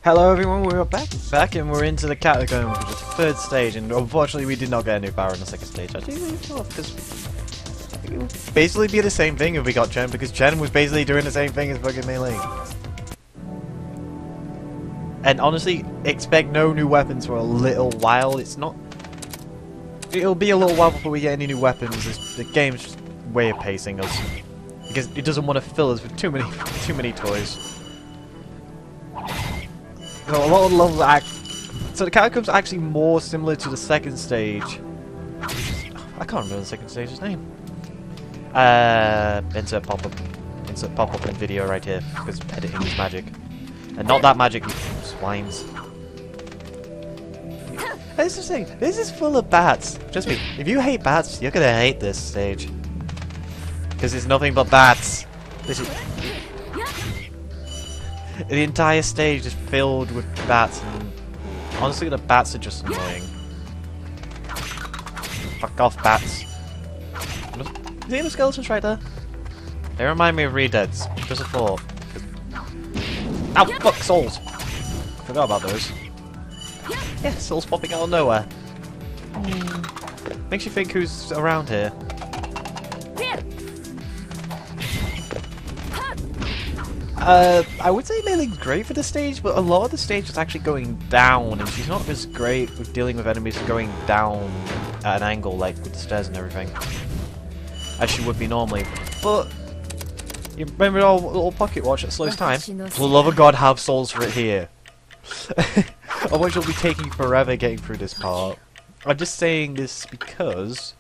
Hello everyone, we're back and we're into the catacombs, which is the third stage, and unfortunately we did not get a new power in the second stage. I think it would basically be the same thing if we got Chen, because Chen was basically doing the same thing as fucking Melee. And honestly, expect no new weapons for a little while. It'll be a little while before we get any new weapons. The game's just way of pacing us, because it doesn't want to fill us with too many toys. So a lot of levels so the catacombs are actually more similar to the second stage. I can't remember the second stage's name. Insert pop-up in video right here, because editing is magic. And not that magic, you swines. This is the thing, this is full of bats. Trust me, if you hate bats, you're gonna hate this stage. Because it's nothing but bats. This is... The entire stage is filled with bats, and honestly the bats are just annoying. Fuck off, bats. See the skeletons right there? They remind me of Re-Deads, just a thought. Ow, fuck, souls! Forgot about those. Yeah, souls popping out of nowhere. Makes you think who's around here. I would say Melee's great for the stage, but a lot of the stage is actually going down, and she's not as great with dealing with enemies going down at an angle, like with the stairs and everything, as she would be normally. But you remember our little pocket watch that slows time? For the love of God, have souls for it here. Otherwise you'll be taking forever getting through this part. I'm just saying this because...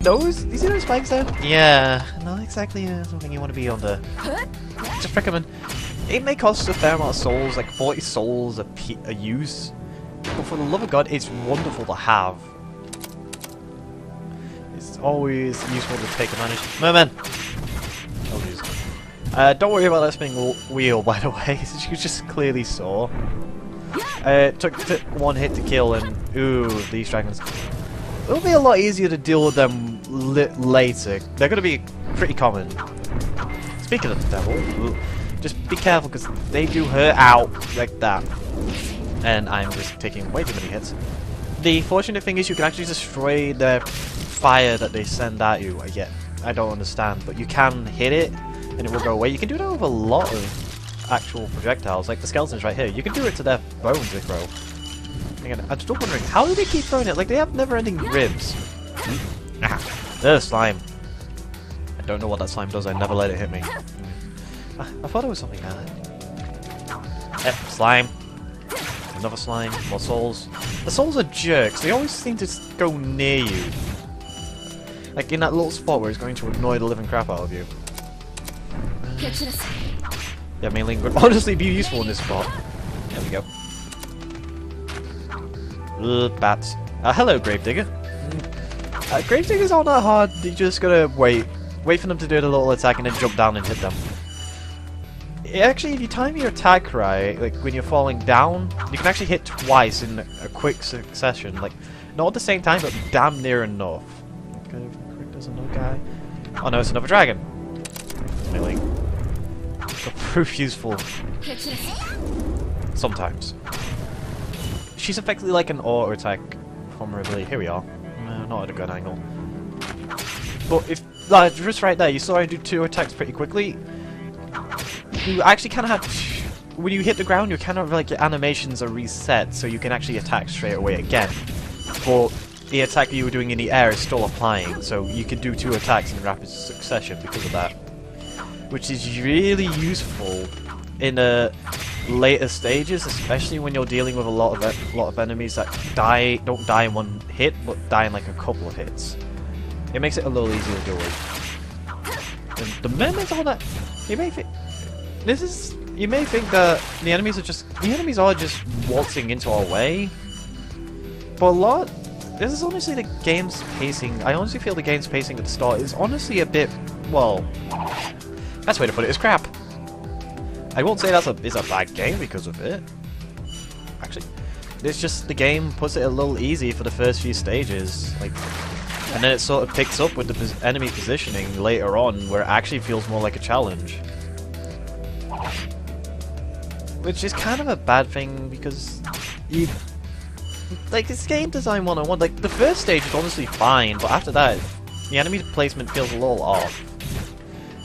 You see those spikes there? Yeah, not exactly something you want to be on the... Just recommend. It may cost a fair amount of souls, like 40 souls a use, but for the love of God, it's wonderful to have. It's always useful to take advantage. Merman! Oh, jeez. Don't worry about that spinning wheel, by the way, as you just clearly saw. It took one hit to kill, and ooh, these dragons. It'll be a lot easier to deal with them later. They're going to be pretty common. Speaking of the devil, just be careful because they do hurt out like that. And I'm just taking way too many hits. The fortunate thing is you can actually destroy the fire that they send at you. I don't understand, but you can hit it and it will go away. You can do that with a lot of actual projectiles, like the skeletons right here. You can do it to their bones they throw. Again, I'm still wondering, how do they keep throwing it? Like, they have never-ending ribs. Slime. I don't know what that slime does, I never let it hit me. I thought it was something like that. Slime. Another slime. More souls. The souls are jerks, they always seem to go near you. Like in that little spot where it's going to annoy the living crap out of you. Yeah, Melee would honestly be useful in this spot. There we go. Bats. Hello, Gravedigger. Gravediggers aren't that hard, you just gotta wait for them to do the little attack and then jump down and hit them. Actually, if you time your attack right, like when you're falling down, you can actually hit twice in a quick succession. Like, not at the same time, but damn near enough. Okay, there's another guy. Oh no, it's another dragon. Melee. They'll prove useful. Sometimes. She's effectively like an auto attack from her ability. Here we are. No, not at a good angle. But if, just right there, you saw I do 2 attacks pretty quickly. You actually kind of have, when you hit the ground, you kind of like your animations are reset, so you can actually attack straight away again. But the attack you were doing in the air is still applying, so you can do 2 attacks in rapid succession because of that, which is really useful in later stages, especially when you're dealing with a lot of enemies that don't die in one hit, but die in like a couple of hits. It makes it a little easier to deal with. And the mermaids are that you may think that the enemies are just waltzing into our way, but this is honestly the game's pacing. I honestly feel the game's pacing at the start is honestly a bit, well, best way to put it is crap. I won't say it's a bad game because of it. Actually, it's just the game puts it a little easy for the first few stages, like, and then it sort of picks up with the enemy positioning later on, where it actually feels more like a challenge. which is kind of a bad thing because you like it's game design 101. Like the first stage is honestly fine, but after that, the enemy placement feels a little off.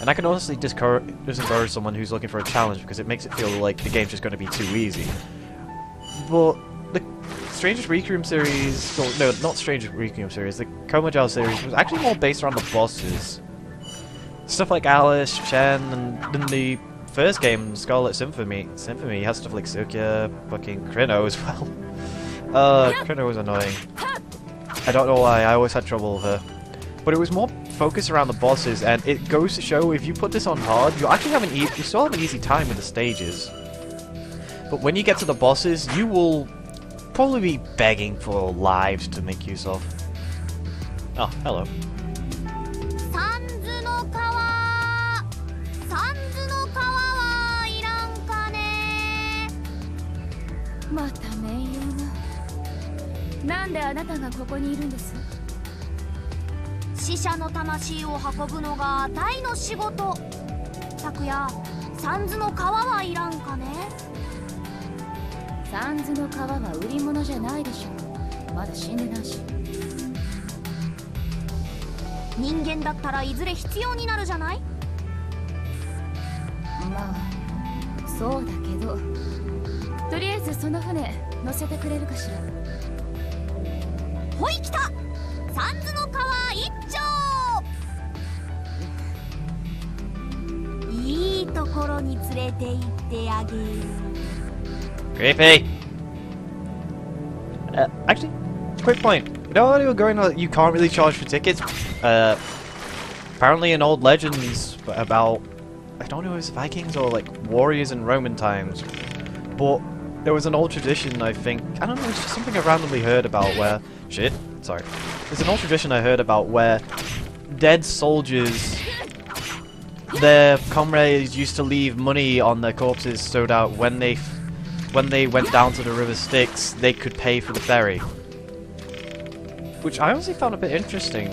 And I can honestly discourage someone who's looking for a challenge because it makes it feel like the game's just going to be too easy. But the Strangest Requiem series, well, no, not Strangest Requiem series, the Koumajou series was actually more based around the bosses. Stuff like Alice, Chen, and in the first game, Scarlet Symphony has stuff like Sukia, fucking Krino as well. Krino was annoying. I don't know why, I always had trouble with her. But it was more focused around the bosses, and it goes to show if you put this on hard, you actually have you still have an easy time with the stages. But when you get to the bosses, you will probably be begging for lives to make use of. Oh, hello. Creepy! Actually, quick point. You know how you were going on, you can't really charge for tickets? Apparently in old legends about, I don't know if it's Vikings or like warriors in Roman times, but there was an old tradition, I think, I don't know, it's just something I randomly heard about where, there's an old tradition I heard about where dead soldiers, their comrades used to leave money on their corpses so that when they went down to the River Styx, they could pay for the ferry. Which I honestly found a bit interesting.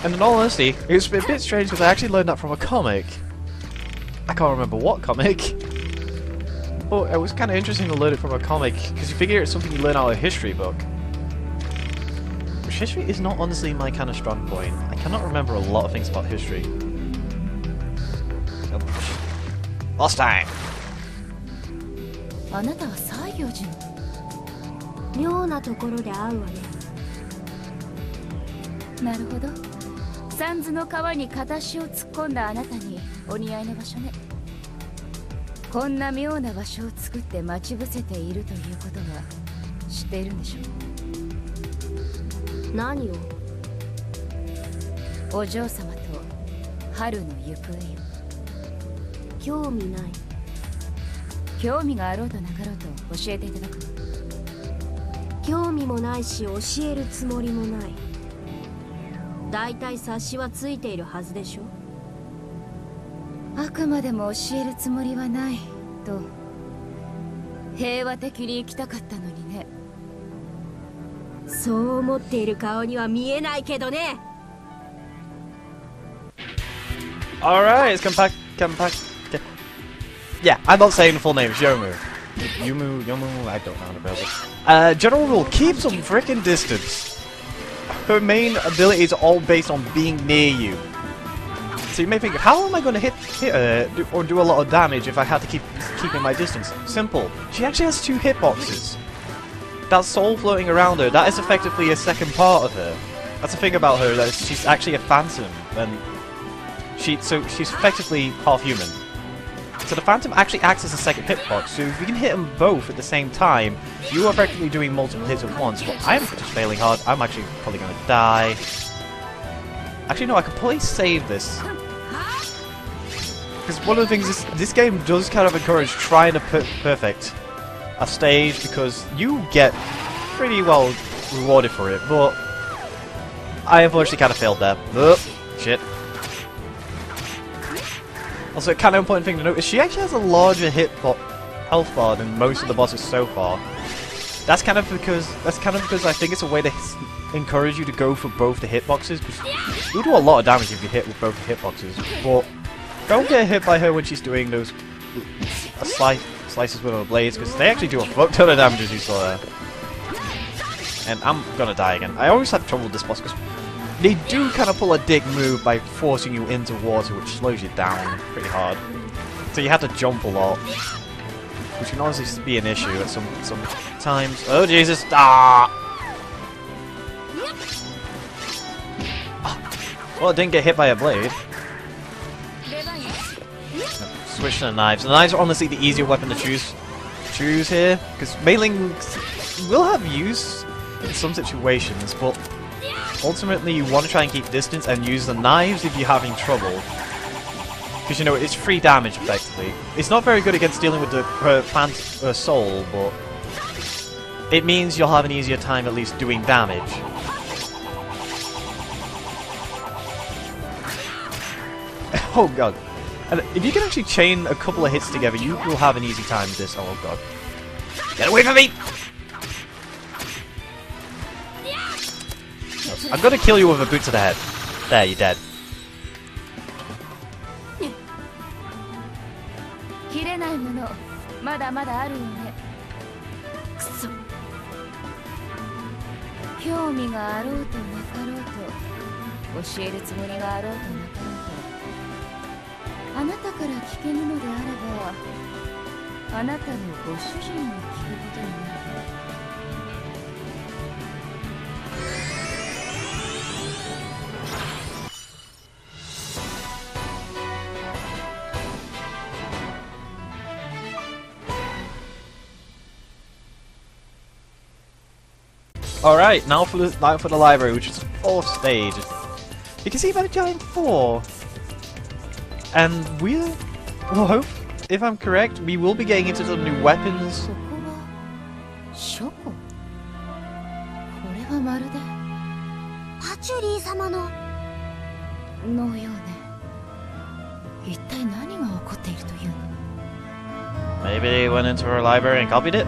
And in all honesty, it was a bit strange because I actually learned that from a comic. I can't remember what comic. But it was kind of interesting to learn it from a comic, because you figure it's something you learn out of a history book. Which history is not honestly my kind of strong point. I cannot remember a lot of things about history. Last time! Alright, it's compact. Yeah, I'm not saying the full name, it's Yomu. Yomu, I don't know how to pronounce it. General rule, keep some frickin' distance. Her main abilities are all based on being near you. So you may think, how am I going to hit her or do a lot of damage if I had to keeping my distance? Simple. She actually has 2 hitboxes. That soul floating around her, that is effectively a second part of her. That's the thing about her, that she's actually a phantom, and she's effectively half human. So the phantom actually acts as a second hitbox, so if you can hit them both at the same time, you are effectively doing multiple hits at once. But I'm just failing hard, I'm actually probably going to die. Actually no, I could probably save this. Because one of the things is, this game does kind of encourage trying to perfect a stage, because you get pretty well rewarded for it, but I unfortunately kind of failed there. Shit. Also, a kind of important thing to note is she actually has a larger health bar than most of the bosses so far. That's kind of because I think it's a way to encourage you to go for both the hitboxes, because you'll do a lot of damage if you hit with both the hitboxes. But don't get hit by her when she's doing those slices with our blades, because they actually do a fuck ton of damage, as you saw there. And I'm gonna die again. I always have trouble with this boss, because they do kind of pull a dick move by forcing you into water, which slows you down pretty hard. So you have to jump a lot, which can honestly be an issue at some times. Oh Jesus! Ah! Well, it didn't get hit by a blade. Switch to the knives. The knives are honestly the easier weapon to choose here, because meleeing will have use in some situations, but ultimately you want to try and keep distance and use the knives if you're having trouble. Because, you know, it's free damage, effectively. It's not very good against dealing with the plant soul, but it means you'll have an easier time at least doing damage. Oh god. And if you can actually chain a couple of hits together, you will have an easy time with this. Oh god. Get away from me! I'm gonna kill you with a boot to the head. There, you're dead. Alright, now for the library, which is the 4th stage. You can see by the giant 4. And well, hope, if I'm correct, we will be getting into some new weapons. Maybe they went into her library and copied it?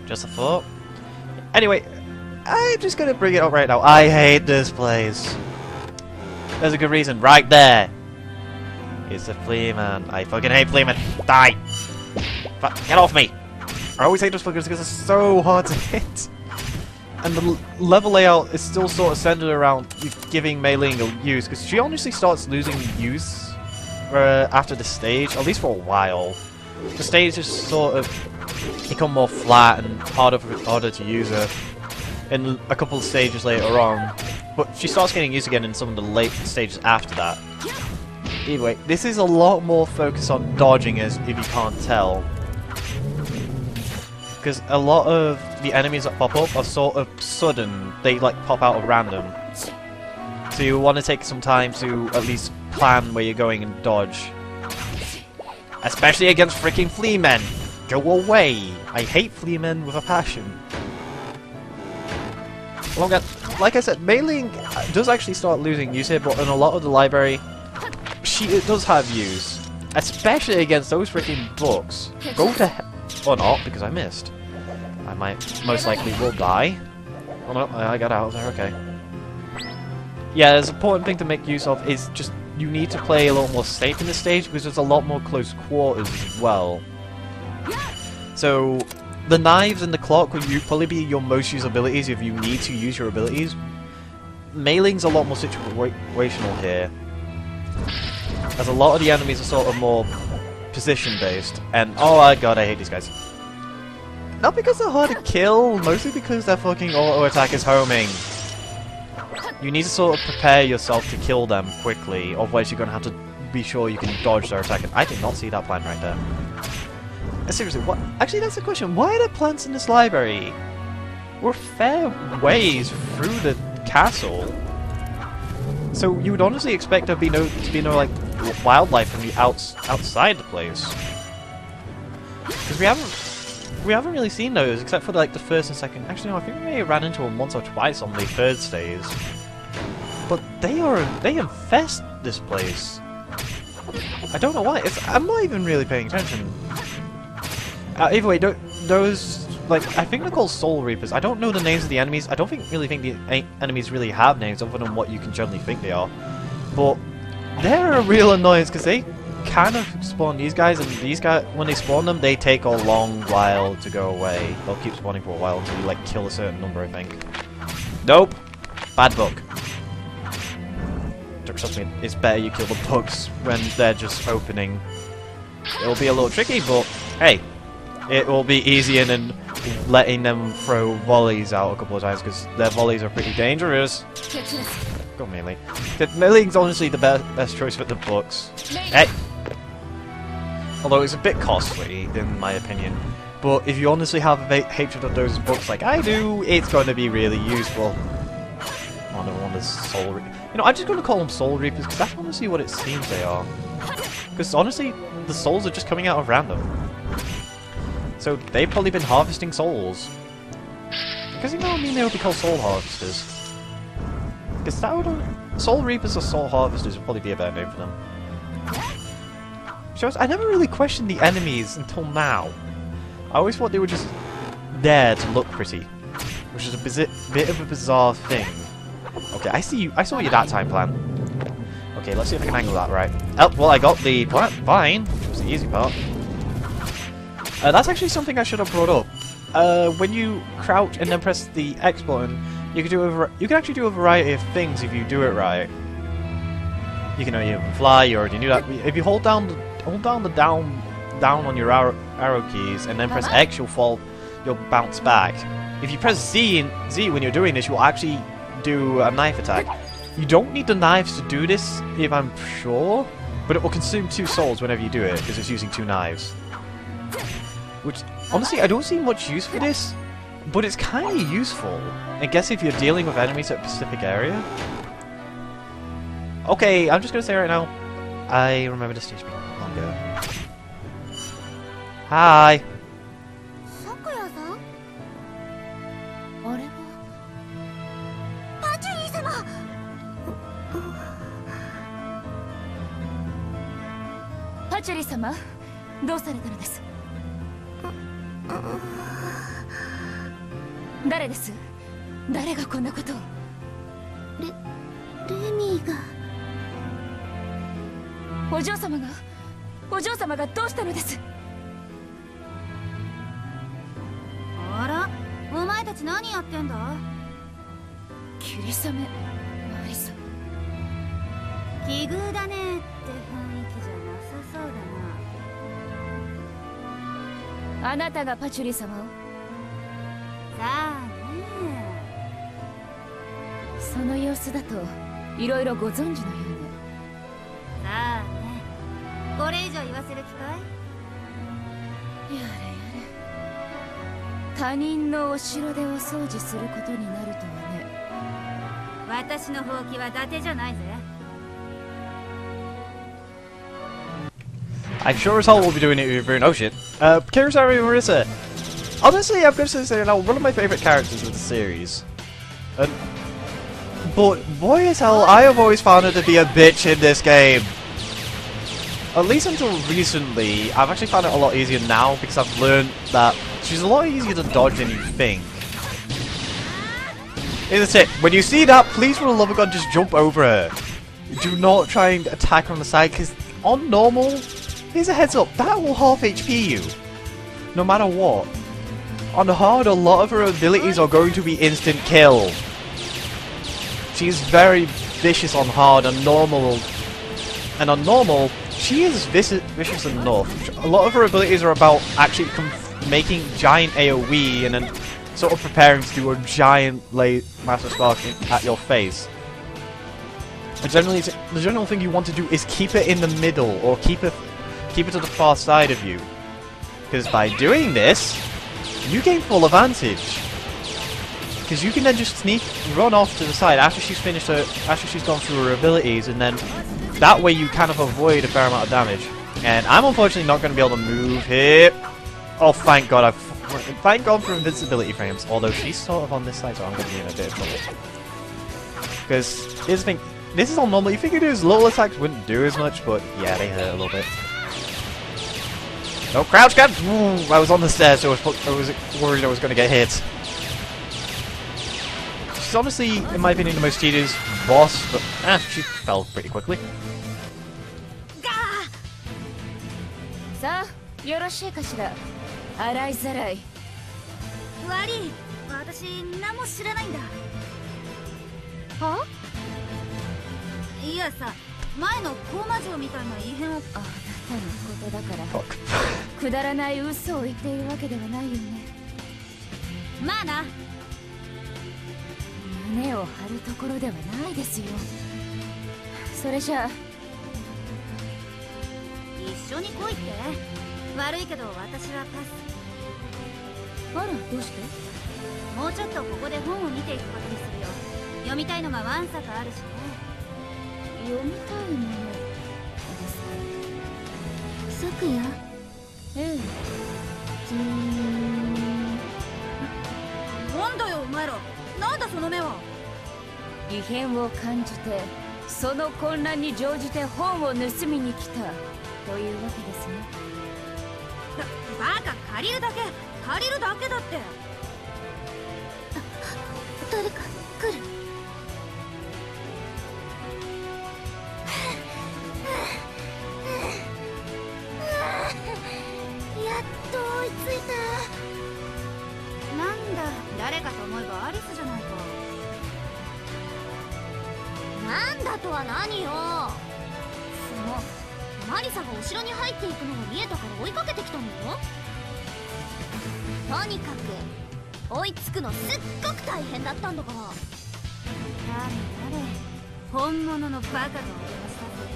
Just a thought. Anyway, I'm just gonna bring it up right now. I hate this place. There's a good reason. Right there. It's a flea man. I fucking hate flea men. Die! Get off me! I always hate those fuckers because it's so hard to hit. And the level layout is still sort of centered around giving meleeing a use, because she honestly starts losing use after the stage, at least for a while. The stage just sort of become more flat and harder to use her in a couple of stages later on, but she starts getting used again in some of the late stages after that. Either way, this is a lot more focused on dodging, as if you can't tell, because a lot of the enemies that pop up are sort of sudden. They like pop out of random, so you want to take some time to at least plan where you're going and dodge, especially against freaking flea men. Go away! I hate flea men with a passion. Well, like I said, meleeing does actually start losing use here, but in a lot of the library, it does have use. Especially against those freaking books. Go to hell. Or not, because I missed. I most likely will die. Oh no, I got out of there, okay. Yeah, there's an important thing to make use of is just, you need to play a little more safe in this stage, because there's a lot more close quarters as well. So, the knives and the clock will probably be your most used abilities if you need to use your abilities. Meleeing's a lot more situational here, as a lot of the enemies are sort of more position-based, and oh my god, I hate these guys. Not because they're hard to kill, mostly because their fucking auto-attack is homing. You need to sort of prepare yourself to kill them quickly, otherwise you're going to have to be sure you can dodge their attack. I did not see that plan right there. Seriously, what? Actually, that's the question. Why are there plants in this library? We're fair ways through the castle, so you would honestly expect there to be no like wildlife from the outside the place, because we haven't really seen those except for like the first and second. Actually, no, I think we may have ran into them once or twice on the 3rd stage, but they infest this place. I don't know why. I'm not even really paying attention. Either way, those, like, I think they're called Soul Reapers. I don't know the names of the enemies. I don't really think the enemies really have names other than what you can generally think they are. But they're a real annoyance because they kind of spawn these guys, and these guys, when they spawn them, they take a long while to go away. They'll keep spawning for a while until you like kill a certain number, I think. Nope. Bad book. Trust me, it's better you kill the bugs when they're just opening. It'll be a little tricky, but hey, it will be easier than letting them throw volleys out a couple of times, because their volleys are pretty dangerous. Go melee. Melee's honestly the best choice for the bugs. Hey! Although it's a bit costly, in my opinion. But if you honestly have a hatred of those bugs like I do, it's going to be really useful. Oh, no wonder Soul Reapers. You know, I'm just going to call them Soul Reapers, because that's honestly what it seems they are. Because honestly, the souls are just coming out of random. So they've probably been harvesting souls. Because you know what I mean, they would be called Soul Harvesters. Because that would... Soul Reapers or Soul Harvesters would probably be a better name for them. Shows, I never really questioned the enemies until now. I always thought they were just there to look pretty. Which is a bit of a bizarre thing. Okay, I see you. I saw you that time, plan. Okay, let's see if I can angle that right. Oh, well, I got the plant vine, which was the easy part. That's actually something I should have brought up. When you crouch and then press the X button, you can actually do a variety of things if you do it right. You can even fly. You already knew that. If you hold down the down on your arrow keys and then press X, you'll bounce back. If you press Z when you're doing this, you'll actually do a knife attack. You don't need the knives to do this, if I'm sure, but it will consume 2 souls whenever you do it, because it's using 2 knives. Which, honestly, I don't see much use for this, but it's kind of useful. I guess if you're dealing with enemies at a specific area. Okay, I'm just going to say right now, I remember the stage being longer. Hi! Pachuri-sama, どうされたのです？誰です？誰がこんなことを？レミが。お嬢様がどうしたのです？あら、お前たち何やってんだ？霧雨、マリサ。奇遇だねって雰囲気じゃなさそうだな。あなたがパチュリ様を？さあね。その様子だといろいろご存知のようね。さあね。これ以上言わせる気かい？やれやれ。他人のお城でお掃除することになるとはね。私のほうきは伊達じゃないぜ。I'm sure as hell we'll be doing it with Rune. Oh shit. Kirisari Marissa. Honestly, I'm going to say now, one of my favourite characters of the series. But boy as hell, I have always found her to be a bitch in this game. At least until recently, I've actually found it a lot easier now because I've learned that she's a lot easier to dodge than you think. Here's the tip. When you see that, please for the love of God, just jump over her. Do not try and attack her on the side, because on normal, here's a heads up, that will half HP you. No matter what. On hard, a lot of her abilities are going to be instant kill. She's very vicious on hard, and normal. And on normal, she is vicious enough. A lot of her abilities are about actually making giant AoE and then sort of preparing to do a giant Master Spark at your face. And generally, the general thing you want to do is keep it in the middle, or keep it to the far side of you. Because by doing this, you gain full advantage. Because you can then just run off to the side after she's gone through her abilities, and then that way you kind of avoid a fair amount of damage. And I'm unfortunately not going to be able to move here. Oh, thank God! Thank God for invincibility frames. Although she's sort of on this side, so I'm going to be in a bit of trouble. Because here's the thing: this is all normal. You figured his little attacks wouldn't do as much, but yeah, they hurt a little bit. No, crouch gun! Ooh, I was on the stairs, so I was worried I was going to get hit. She's honestly, in my opinion, the most tedious boss, but she fell pretty quickly. さあよろしいかしら。洗いざらい。悪い、私何も知らないんだ。はいやさ、前のコーマ城みたいな異変を。あなたのことだからくだらない嘘を言っているわけではないよね。まあな。胸を張るところではないですよ。それじゃあ一緒に来いって。悪いけど私はパス。あら、どうして？もうちょっとここで本を見ていくことにするよ。読みたいのがわんさかあるしね。読みたいものですか？昨夜？ええ。なんだよお前ら、なんだその目は。異変を感じてその混乱に乗じて本を盗みに来たというわけですね。バカ、借りるだけだって。誰か来る。やっと追いついた。なんだ、誰かと思えばアリスじゃないか。なんだとは何よ。マリサがお城に入っていくのが見えたから追いかけてきたのよ。とにかく追いつくのすっごく大変だったんだから。誰本物のバカがお出ましたぜ。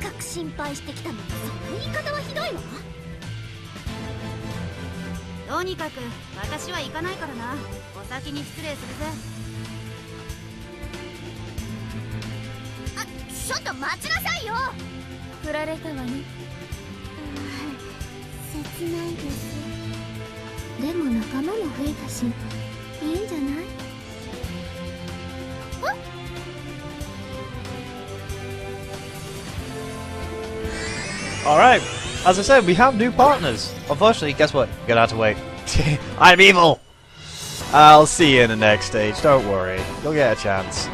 せっかく心配してきたのにその言い方はひどいわ。とにかく私は行かないからな。お先に失礼するぜ。ちょっと待ちなさいよ。振られたわね。切ないです。でも仲間も増えたしいいんじゃない？Alright, as I said, we have new partners. Unfortunately, guess what? You're gonna have to wait. I'm evil! I'll see you in the next stage, don't worry. You'll get a chance.